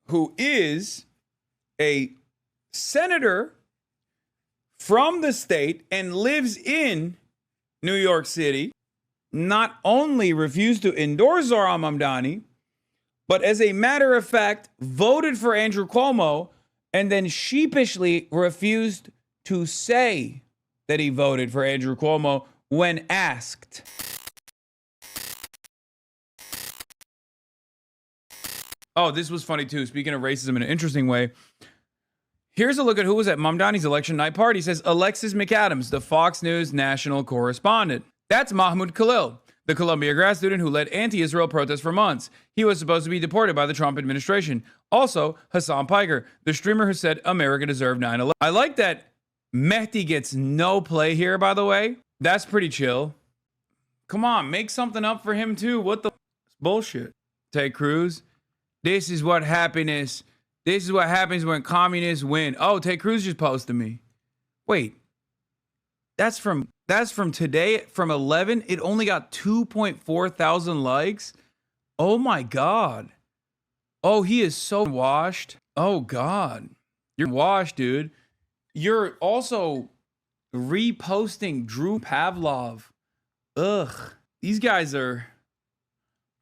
who is a senator from the state and lives in New York City, not only refused to endorse Zohran Mamdani, but as a matter of fact, voted for Andrew Cuomo and then sheepishly refused to say that he voted for Andrew Cuomo when asked. Oh, this was funny too. Speaking of racism in an interesting way, here's a look at who was at Mamdani's election night party. It says Alexis McAdams, the Fox News national correspondent. That's Mahmoud Khalil, the Columbia grad student who led anti-Israel protests for months. He was supposed to be deported by the Trump administration. Also, Hasan Piker, the streamer who said America deserved 9/11. I like that Mehdi gets no play here, by the way. That's pretty chill. Come on, make something up for him too. What the bullshit? Ted Cruz, this is what happens when communists win. Oh, Ted Cruz just posted me. Wait, that's from today, from 11. It only got 2.4 thousand likes. Oh my God. Oh, he is so washed. Oh God. You're washed, dude. You're also reposting Drew Pavlov. Ugh. These guys are...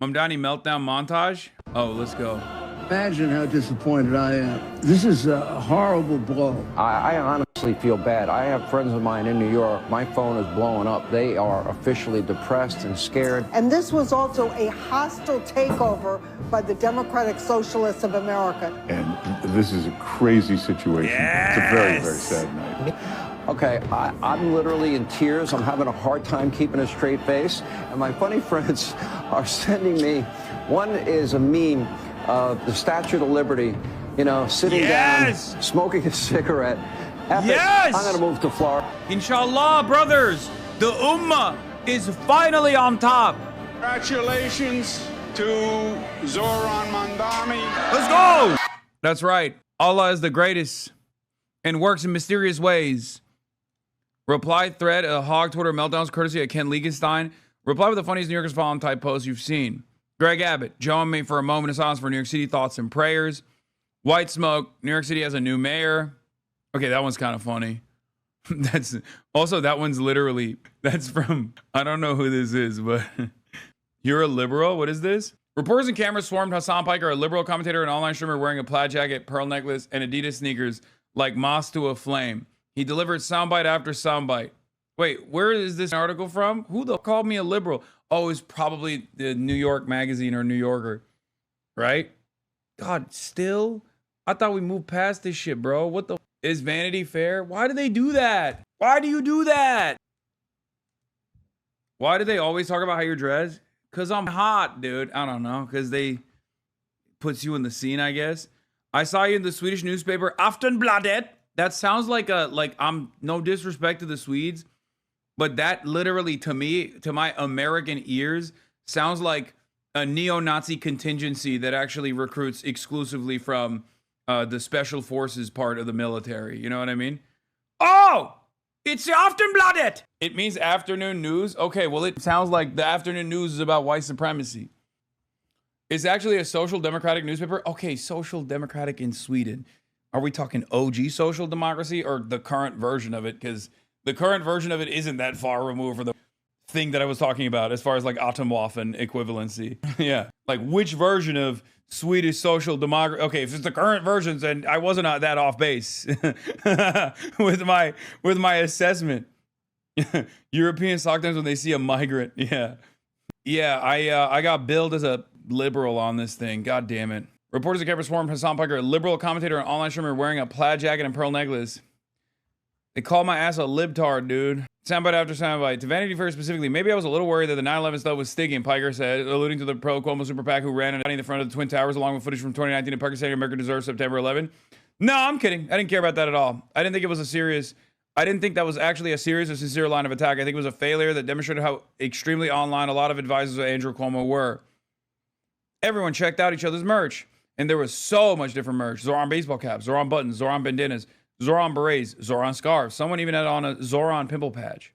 Mamdani meltdown montage. Oh, let's go. Imagine how disappointed I am. This is a horrible blow. I honestly feel bad. I have friends of mine in New York. My phone is blowing up. They are officially depressed and scared. And this was also a hostile takeover by the Democratic Socialists of America. And this is a crazy situation. Yes. It's a very, very sad night. Okay, I'm literally in tears. I'm having a hard time keeping a straight face. And my funny friends are sending me, one is a meme of the Statue of Liberty, you know, sitting down, smoking a cigarette. Yes! I'm gonna move to Florida. Inshallah, brothers, the Ummah is finally on top. Congratulations to Zohran Mamdani. Let's go! That's right. Allah is the greatest and works in mysterious ways. Reply thread, a hog Twitter meltdowns courtesy of Ken Liegenstein. Reply with the funniest New Yorkers following type post you've seen. Greg Abbott, join me for a moment of silence for New York City thoughts and prayers. White smoke, New York City has a new mayor. Okay, that one's kind of funny. That's also, that one's literally, that's from, I don't know who this is, but you're a liberal? What is this? Reporters and cameras swarmed Hasan Piker, a liberal commentator and online streamer wearing a plaid jacket, pearl necklace, and Adidas sneakers like moss to a flame. He delivered soundbite after soundbite. Wait, where is this article from? Who the called me a liberal? Oh, it's probably the New York Magazine or New Yorker, right? God, still? I thought we moved past this shit, bro. What the is Vanity Fair? Why do they do that? Why do you do that? Why do they always talk about how you're dressed? Because I'm hot, dude. I don't know. Because they puts you in the scene, I guess. I saw you in the Swedish newspaper Aftonbladet. That sounds like I'm no disrespect to the Swedes, but that literally to me, to my American ears, sounds like a neo-Nazi contingency that actually recruits exclusively from the special forces part of the military. You know what I mean? Oh, it's the Aftonbladet. It means afternoon news. Okay, well, it sounds like the afternoon news is about white supremacy. It's actually a social democratic newspaper. Okay, social democratic in Sweden. Are we talking OG social democracy or the current version of it? Because the current version of it isn't that far removed from the thing that I was talking about as far as like Atomwaffen equivalency. Yeah. Like which version of Swedish social democracy? Okay, if it's the current versions, then I wasn't that off base with my assessment. Europeans sometimes when they see a migrant. Yeah. Yeah, I got billed as a liberal on this thing. God damn it. Reporters and cameras swarmed Hasan Piker, a liberal commentator and online streamer wearing a plaid jacket and pearl necklace. They called my ass a libtard, dude. Soundbite after soundbite. To Vanity Fair specifically, maybe I was a little worried that the 9/11 stuff was sticking, Piker said, alluding to the pro-Cuomo super PAC who ran in the front of the Twin Towers along with footage from 2019 in Piker saying America deserves September 11. No, I'm kidding. I didn't care about that at all. I didn't think that was actually a serious or sincere line of attack. I think it was a failure that demonstrated how extremely online a lot of advisors of Andrew Cuomo were. Everyone checked out each other's merch. And there was so much different merch. Zohran baseball caps, Zohran buttons, Zohran bandanas, Zohran berets, Zohran scarves. Someone even had on a Zohran pimple patch.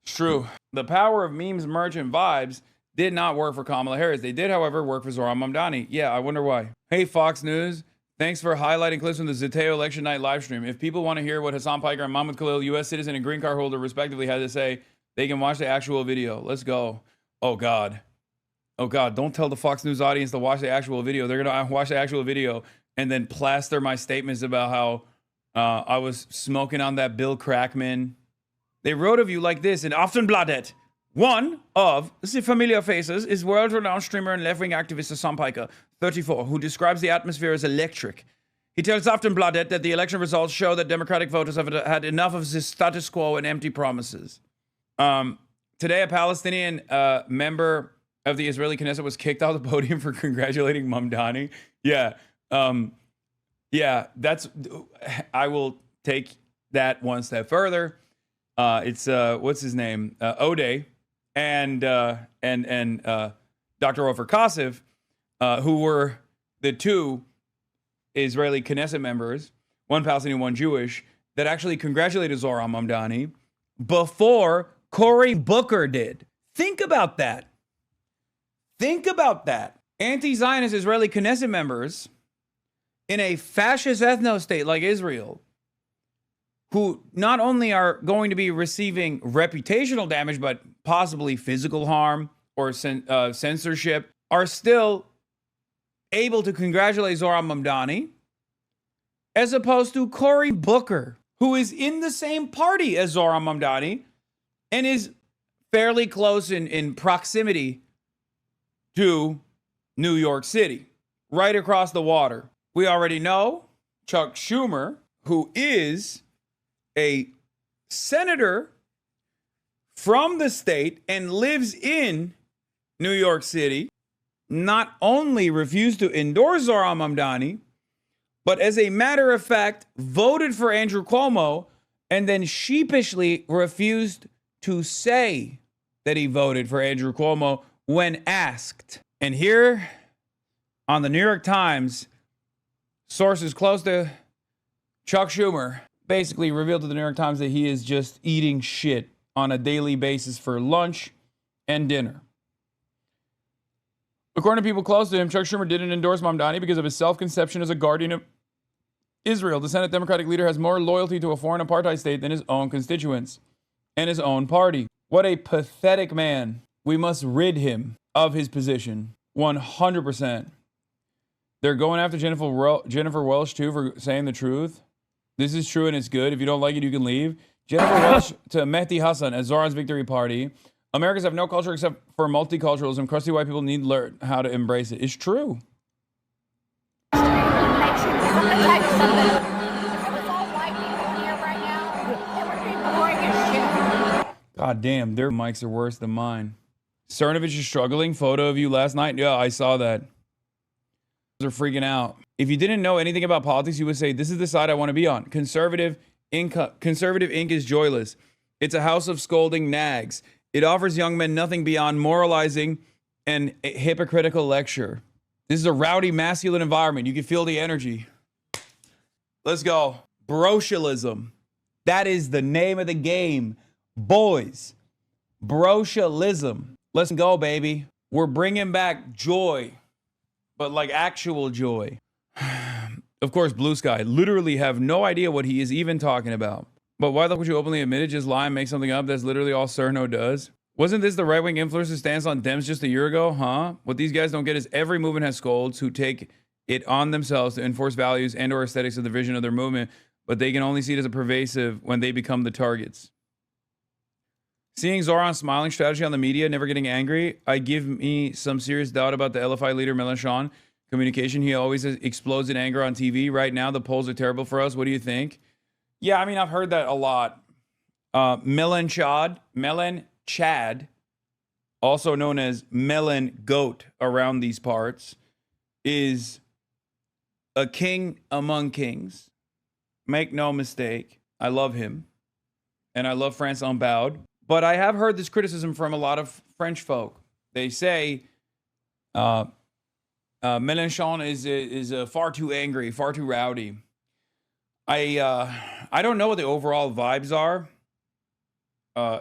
It's true. The power of memes, merch, and vibes did not work for Kamala Harris. They did, however, work for Zohran Mamdani. Yeah, I wonder why. Hey, Fox News. Thanks for highlighting clips from the Zateo election night live stream. If people want to hear what Hasan Piker and Mahmoud Khalil, U.S. citizen and green card holder, respectively, had to say, they can watch the actual video. Let's go. Oh, God. Oh, God. Don't tell the Fox News audience to watch the actual video. They're going to watch the actual video and then plaster my statements about how I was smoking on that Bill Crackman. They wrote of you like this in Aftonbladet. One of the familiar faces is world-renowned streamer and left-wing activist Hasan Piker, 34, who describes the atmosphere as electric. He tells Aftonbladet that the election results show that Democratic voters have had enough of the status quo and empty promises. Today, a Palestinian member of the Israeli Knesset was kicked off the podium for congratulating Mamdani. Yeah. Yeah, I will take that one step further. It's what's his name? Odeh and Dr. Ofer Kasif, who were the two Israeli Knesset members, one Palestinian, one Jewish, that actually congratulated Zohran Mamdani before Cory Booker did. Think about that. Think about that. Anti-Zionist Israeli Knesset members in a fascist ethno-state like Israel, who not only are going to be receiving reputational damage, but possibly physical harm or censorship, are still able to congratulate Zohran Mamdani, as opposed to Cory Booker, who is in the same party as Zohran Mamdani and is fairly close in proximity to New York City, right across the water. We already know Chuck Schumer, who is a senator from the state and lives in New York City, not only refused to endorse Zohran Mamdani, but as a matter of fact, voted for Andrew Cuomo and then sheepishly refused to say that he voted for Andrew Cuomo when asked. And here on the New York Times, sources close to Chuck Schumer basically revealed to the New York Times that he is just eating shit on a daily basis for lunch and dinner. According to people close to him, Chuck Schumer didn't endorse Mamdani because of his self-conception as a guardian of Israel. The Senate Democratic leader has more loyalty to a foreign apartheid state than his own constituents and his own party. What a pathetic man. We must rid him of his position 100%. They're going after Jennifer Welch, too, for saying the truth. This is true and it's good. If you don't like it, you can leave. Jennifer Welch to Mehdi Hasan at Zohran's Victory Party. Americans have no culture except for multiculturalism. Crusty white people need to learn how to embrace it. It's true. God damn, their mics are worse than mine. Cernovich is struggling. Photo of you last night. Yeah, I saw that. Are freaking out. If you didn't know anything about politics, you would say, this is the side I want to be on. Conservative ink is joyless. It's a house of scolding nags. It offers young men nothing beyond moralizing and a hypocritical lecture. This is a rowdy, masculine environment. You can feel the energy. Let's go. Brocialism. That is the name of the game. Boys. Brocialism. Let's go, baby. We're bringing back joy. But like actual joy. Of course, Blue Sky literally have no idea what he is even talking about. But why the fuck would you openly admit it? Just lie and make something up? That's literally all Cerno does. Wasn't this the right-wing influencer's stance on Dems just a year ago? Huh? What these guys don't get is every movement has scolds who take it on themselves to enforce values and or aesthetics of the vision of their movement, but they can only see it as a pervasive when they become the targets. Seeing Zohran's smiling strategy on the media, never getting angry, I give me some serious doubt about the LFI leader Mélenchon communication. He always explodes in anger on TV. Right now, the polls are terrible for us. What do you think? Yeah, I mean, I've heard that a lot. Melon Chad, also known as Melon Goat around these parts, is a king among kings. Make no mistake. I love him. And I love France Unbowed. But I have heard this criticism from a lot of French folk. They say Mélenchon is far too angry, far too rowdy. I don't know what the overall vibes are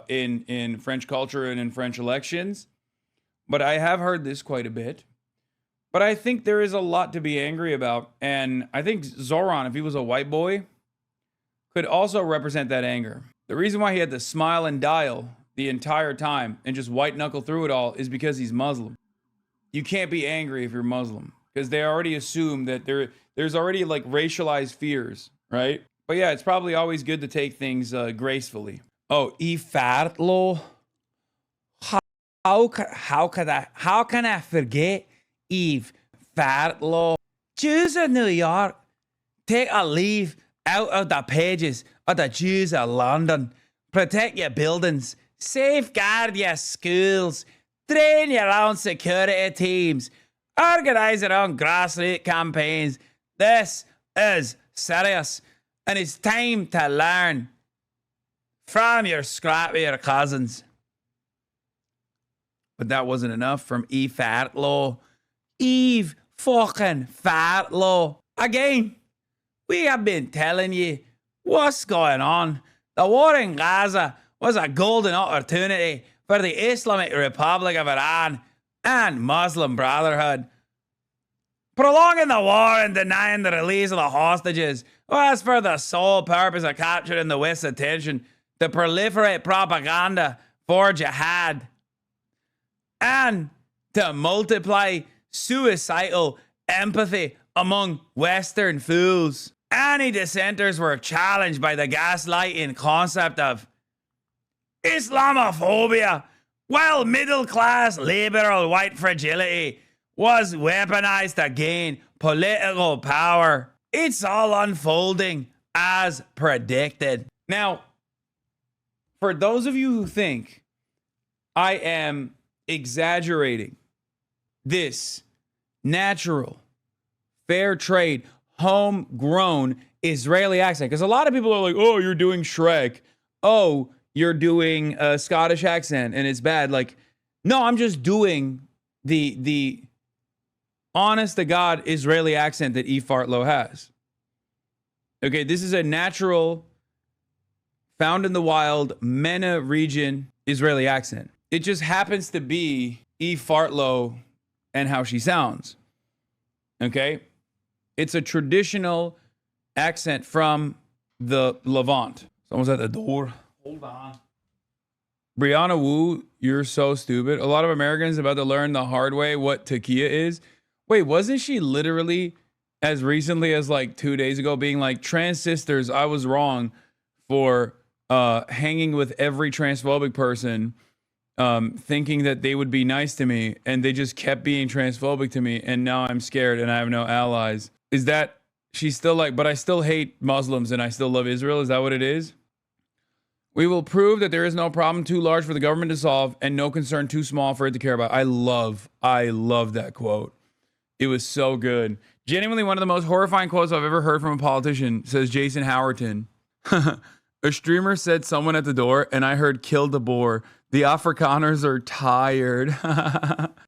in French culture and in French elections, but I have heard this quite a bit. But I think there is a lot to be angry about. And I think Zohran, if he was a white boy, could also represent that anger. The reason why he had to smile and dial the entire time and just white knuckle through it all is because he's Muslim. You can't be angry if you're Muslim because they already assume that there's already like racialized fears, right? But yeah, it's probably always good to take things gracefully. Oh, Ifartlo. How can I forget Eve Fartlow? Jews of New York, take a leaf out of the pages of the Jews of London. Protect your buildings, safeguard your schools, train your own security teams, organize your own grassroots campaigns. This is serious, and it's time to learn from your scrappier cousins. But that wasn't enough from Eve Fartlow. Eve fucking Fartlow. Again, we have been telling you what's going on. The war in Gaza was a golden opportunity for the Islamic Republic of Iran and Muslim Brotherhood. Prolonging the war and denying the release of the hostages was for the sole purpose of capturing the West's attention to proliferate propaganda for jihad and to multiply suicidal empathy among Western fools. Any dissenters were challenged by the gaslighting concept of Islamophobia, while middle-class liberal white fragility was weaponized to gain political power. It's all unfolding as predicted. Now, for those of you who think I am exaggerating this natural, fair trade, homegrown Israeli accent, because a lot of people are like, oh, you're doing Shrek. Oh, you're doing a Scottish accent and it's bad. Like, no, I'm just doing the honest to God Israeli accent that E. Fartlow has. Okay, this is a natural, found in the wild, MENA region Israeli accent. It just happens to be E. Fartlow and how she sounds. Okay? It's a traditional accent from the Levant. Someone's at the door. Hold on. Brianna Wu, you're so stupid. A lot of Americans are about to learn the hard way what takia is. Wait, wasn't she literally as recently as like 2 days ago being like, trans sisters, I was wrong for hanging with every transphobic person, thinking that they would be nice to me, and they just kept being transphobic to me, and now I'm scared and I have no allies. Is that, she's still like, but I still hate Muslims and I still love Israel? Is that what it is? We will prove that there is no problem too large for the government to solve and no concern too small for it to care about. I love that quote. It was so good. Genuinely one of the most horrifying quotes I've ever heard from a politician, says Jason Howerton. A streamer said someone at the door, and I heard kill the boar. The Afrikaners are tired.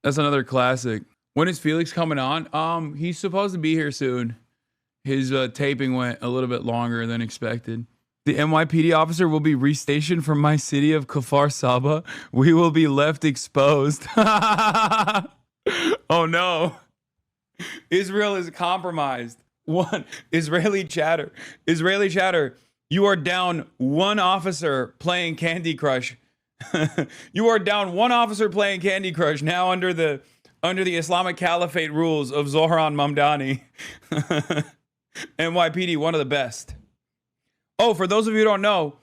That's another classic. When is Felix coming on? He's supposed to be here soon. His taping went a little bit longer than expected. The NYPD officer will be restationed from my city of Kfar Saba. We will be left exposed. Oh no. Israel is compromised. One, Israeli chatter. You are down one officer playing Candy Crush. You are down one officer playing Candy Crush now under the Islamic Caliphate rules of Zohran Mamdani. NYPD, one of the best. Oh, for those of you who don't know,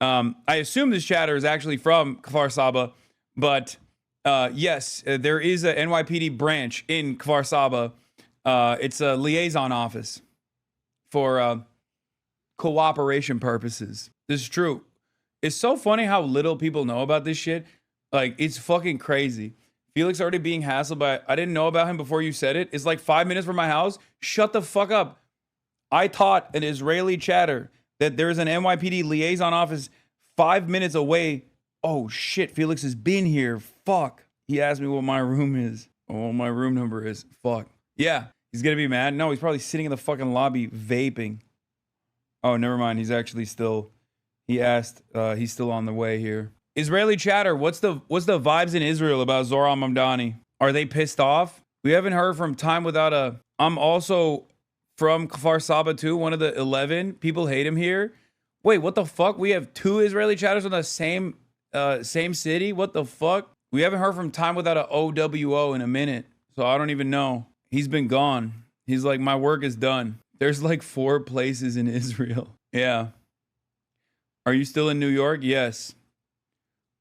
I assume this chatter is actually from Kfar Saba, but yes, there is a NYPD branch in Kfar Saba. It's a liaison office for cooperation purposes. This is true. It's so funny how little people know about this shit. Like, it's fucking crazy. Felix already being hassled by, I didn't know about him before you said it. It's like 5 minutes from my house. Shut the fuck up. I taught an Israeli chatter that there's an NYPD liaison office 5 minutes away. Oh shit, Felix has been here. Fuck. He asked me what my room is. Oh, what my room number is. Fuck. Yeah, he's gonna be mad. No, he's probably sitting in the fucking lobby vaping. Oh, never mind. He's actually still, he asked, he's still on the way here. Israeli chatter, what's the vibes in Israel about Zohran Mamdani? Are they pissed off? We haven't heard from Time Without a... I'm also from Kfar Saba too, one of the 11. People hate him here. Wait, what the fuck? We have 2 Israeli chatters on the same city? What the fuck? We haven't heard from Time Without a OWO in a minute, so I don't even know. He's been gone. He's like, my work is done. There's like 4 places in Israel. Yeah. Are you still in New York? Yes.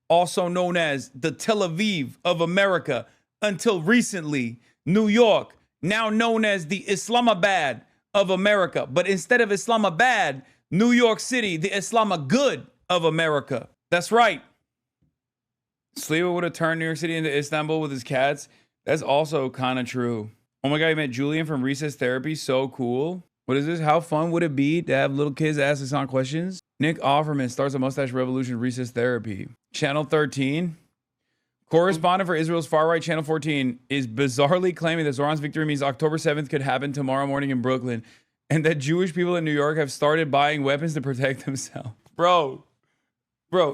Also known as the Tel Aviv of America until recently. New York, now known as the Islamabad of America. But instead of Islamabad, New York City, the Islamagud of America. That's right. Sliwa would have turned New York City into Istanbul with his cats. That's also kind of true. Oh my God, you met Julian from Recess Therapy. So cool. What is this? How fun would it be to have little kids ask Hasan questions? Nick Offerman starts a mustache revolution, Recess Therapy. Channel 13. Correspondent for Israel's far-right Channel 14 is bizarrely claiming that Zohran's victory means October 7th could happen tomorrow morning in Brooklyn and that Jewish people in New York have started buying weapons to protect themselves. Bro,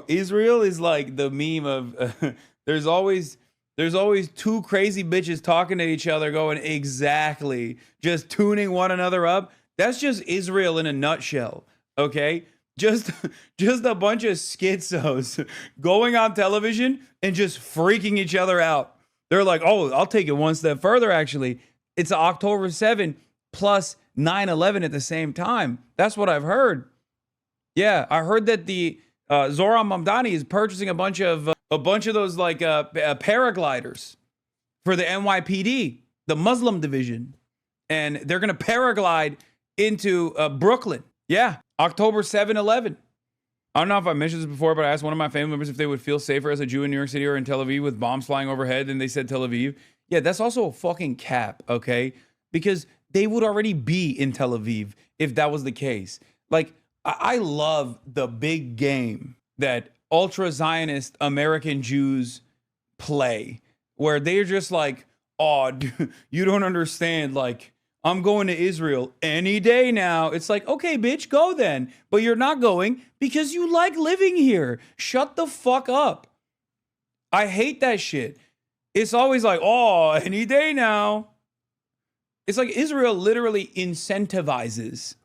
Israel is like the meme of there's always 2 crazy bitches talking to each other going exactly, just tuning one another up. That's just Israel in a nutshell, okay? Just a bunch of schizos going on television and just freaking each other out. They're like, oh, I'll take it one step further, actually. It's October 7 plus 9/11 at the same time. That's what I've heard. Yeah, I heard that the Zohran Mamdani is purchasing a bunch of those like paragliders for the NYPD, the Muslim division. And they're going to paraglide into Brooklyn. Yeah. October 7/11. I don't know if I mentioned this before, but I asked one of my family members if they would feel safer as a Jew in New York City or in Tel Aviv with bombs flying overhead, and they said Tel Aviv. Yeah, that's also a fucking cap, okay? Because they would already be in Tel Aviv if that was the case. Like, I love the big game that ultra-Zionist American Jews play, where they're just like, oh, dude, you don't understand, like, I'm going to Israel any day now. It's like, okay, bitch, go then. But you're not going because you like living here. Shut the fuck up. I hate that shit. It's always like, oh, any day now. It's like Israel literally incentivizes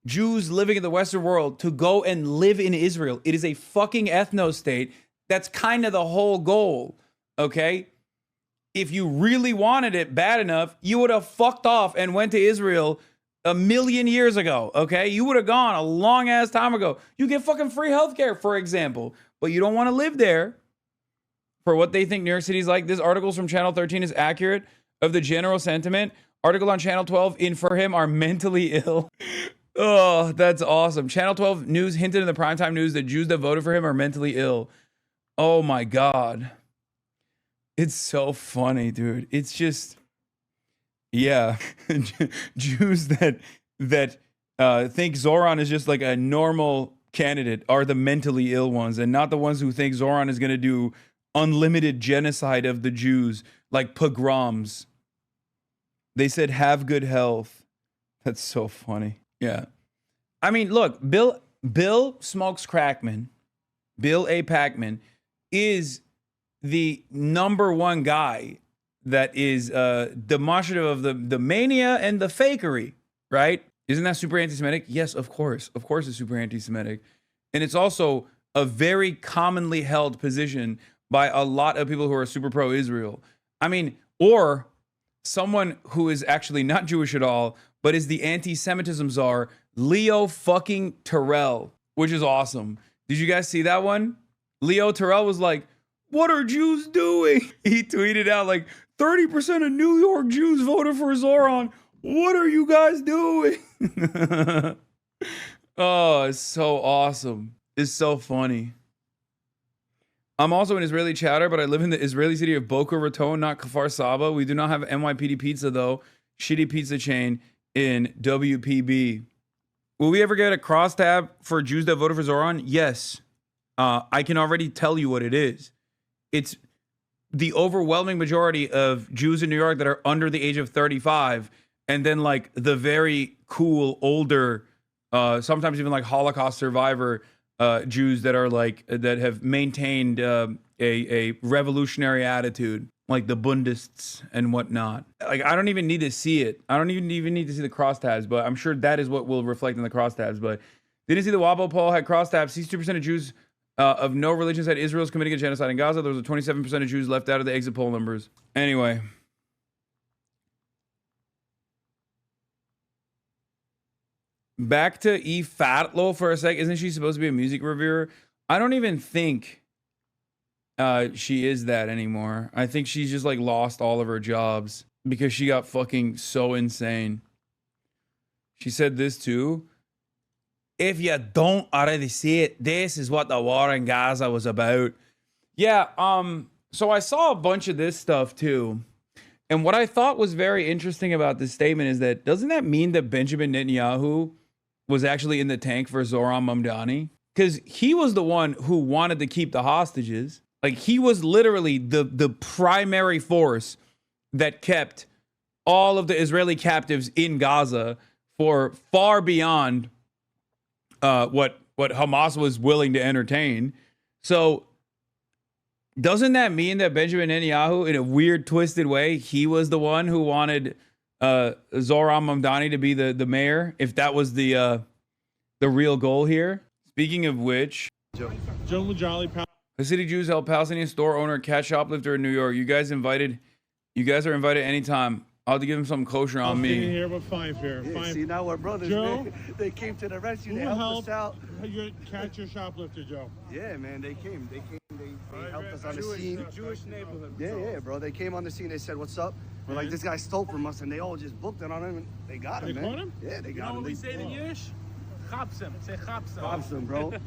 Jews living in the Western world to go and live in Israel. It is a fucking ethno-state. That's kind of the whole goal, okay? If you really wanted it bad enough, you would have fucked off and went to Israel 1,000,000 years ago, okay? You would have gone a long ass time ago. You get fucking free healthcare, for example, but you don't want to live there for what they think New York City's like. This article from Channel 13 is accurate of the general sentiment. Article on Channel 12, in for him are mentally ill. Oh, that's awesome. Channel 12 News hinted in the primetime news that Jews that voted for him are mentally ill. Oh my God. It's so funny, dude. It's just, yeah, Jews that think Zohran is just like a normal candidate are the mentally ill ones, and not the ones who think Zohran is going to do unlimited genocide of the Jews, like pogroms. They said have good health. That's so funny. Yeah, I mean, look, Bill Smokes Crackman, Bill A. Packman is the _1 guy that is demonstrative of the mania and the fakery, right? Isn't that super anti-Semitic? Yes, of course. Of course it's super anti-Semitic. And it's also a very commonly held position by a lot of people who are super pro-Israel. I mean, or someone who is actually not Jewish at all, but is the anti-Semitism czar, Leo fucking Terrell, which is awesome. Did you guys see that one? Leo Terrell was like, what are Jews doing? He tweeted out like 30% of New York Jews voted for Zohran. What are you guys doing? Oh, it's so awesome. It's so funny. I'm also an Israeli chatter, but I live in the Israeli city of Boca Raton, not Kfar Saba. We do not have NYPD pizza though. Shitty pizza chain in WPB. Will we ever get a crosstab for Jews that voted for Zohran? Yes. I can already tell you what it is. It's the overwhelming majority of Jews in New York that are under the age of 35, and then like the very cool older, sometimes even like Holocaust survivor Jews that are like that have maintained a revolutionary attitude, like the Bundists and whatnot. Like I don't even need to see it. I don't even need to see the crosstabs, but I'm sure that is what will reflect in the crosstabs. But didn't see the WAPO poll had crosstabs. 62% of Jews of no religion said Israel's committing a genocide in Gaza. There was a 27% of Jews left out of the exit poll numbers. Anyway. Back to E. Fatlo for a sec. Isn't she supposed to be a music reviewer? I don't even think she is that anymore. I think she's just like lost all of her jobs because she got fucking so insane. She said this too. If you don't already see it, this is what the war in Gaza was about. Yeah, so I saw a bunch of this stuff too. And what I thought was very interesting about this statement is that doesn't that mean that Benjamin Netanyahu was actually in the tank for Zohran Mamdani? Because he was the one who wanted to keep the hostages. Like he was literally the primary force that kept all of the Israeli captives in Gaza for far beyond what Hamas was willing to entertain. So doesn't that mean that Benjamin Netanyahu, in a weird, twisted way, he was the one who wanted Zohran Mamdani to be the mayor, if that was the real goal here? Speaking of which, Joe Jolly. Hasidic Jews help Palestinian store owner catch shoplifter in New York. You guys are invited anytime. I'll have to give him some kosher on me. Here, but fine here. Yeah, Fine. see, now we're brothers, Joe, man. They came to the rescue. They Who helped us out. catch your shoplifter, Joe? Yeah, man, they came. They helped us on the scene. Jewish neighborhood. Yeah, bro. They came on the scene. They said, "What's up?" We're like, "This guy stole from us," and they all just booked it on him. And they got him, They man. caught him? Yeah, they got him. we say in Yiddish? Chapsem. Say chapsem. Chapsem, bro. Joe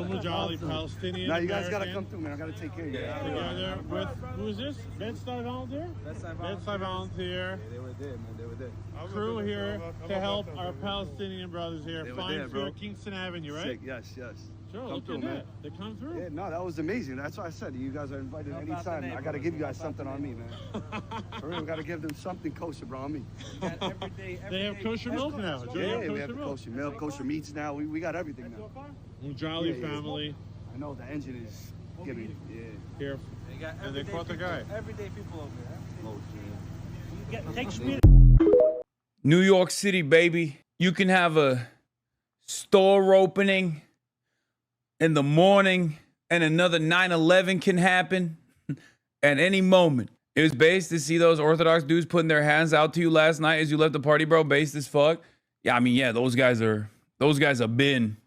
Majali, Palestinian. Now you guys gotta American, come through, man. I gotta take care of you. together with who is this? Bedside volunteer. Bedside volunteer. They were there, man. They were there. Crew here to help our Palestinian brothers here. They were Fine there, bro. here, Kingston Avenue, right? Sick. Yes. Joe, Come look through, at man. that. They come through. Yeah, no, that was amazing. That's why I said you guys are invited anytime. I gotta give you guys something on me, man. For real, we gotta give them something kosher, bro, on me. They have kosher milk now. Joe, Yeah, you we have the milk. kosher milk, kosher meats now. We got everything now. Mujali Yeah, yeah. family I know the engine is giving. Yeah. here. And they caught the guy. Everyday people over there. Oh, Take me. New York City, baby. You can have a store opening in the morning and another 9/11 can happen at any moment. It was based to see those Orthodox dudes putting their hands out to you last night as you left the party, bro. Based as fuck. Yeah, I mean, yeah, those guys have been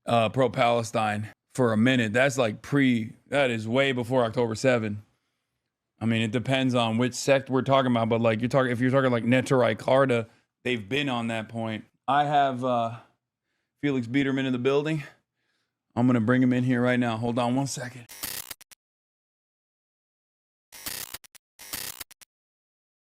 pro-Palestine for a minute. That's like that is way before October 7. I mean, it depends on which sect we're talking about, but like if you're talking like Neturei Karta, they've been on that point. I have Felix Biederman in the building. I'm gonna bring him in here right now. Hold on one second.